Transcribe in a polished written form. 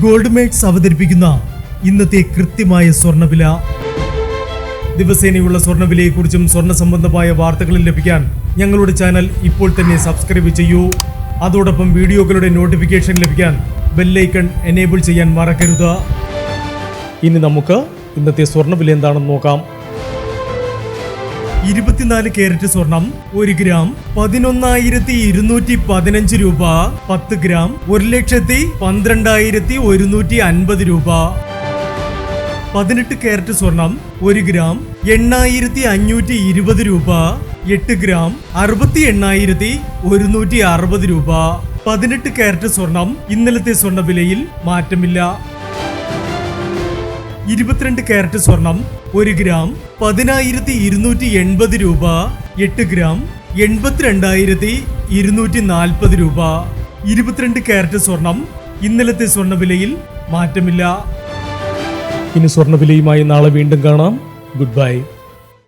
Gold makes അവതരിപ്പിക്കുന്ന ഇന്നത്തെ കൃത്യമായ സ്വർണ്ണവില. ദിവസേനയുള്ള സ്വർണ്ണവിലയെക്കുറിച്ചും സ്വർണ്ണ സംബന്ധമായ വാർത്തകളും ലഭിക്കാൻ ഞങ്ങളുടെ ചാനൽ ഇപ്പോൾ തന്നെ സബ്സ്ക്രൈബ് ചെയ്യൂ. അതോടൊപ്പം വീഡിയോകളുടെ നോട്ടിഫിക്കേഷൻ ലഭിക്കാൻ ബെല്ലൈക്കൺ എനേബിൾ ചെയ്യാൻ മറക്കരുത്. ഇനി നമുക്ക് ഇന്നത്തെ സ്വർണ്ണവില എന്താണെന്ന് നോക്കാം. 24 കാരറ്റ് സ്വർണം 1 ഗ്രാം 11,215 രൂപ. 10 ഗ്രാം 1,12,150 രൂപ. 18 കാരറ്റ് സ്വർണം 1 ഗ്രാം 8,520 രൂപ. 8 ഗ്രാം 68,160 രൂപ. 18 കാരറ്റ് സ്വർണം ഇന്നലത്തെ സ്വർണ്ണവിലയിൽ മാറ്റമില്ല. 22 കാരറ്റ് സ്വർണം 1 ഗ്രാം 10,280 രൂപ. 8 ഗ്രാം 82,240 രൂപ. 22 കാരറ്റ് സ്വർണം ഇന്നലത്തെ സ്വർണ്ണവിലയിൽ മാറ്റമില്ല. ഇനി സ്വർണ്ണവിലയുമായി നാളെ വീണ്ടും കാണാം. Good bye.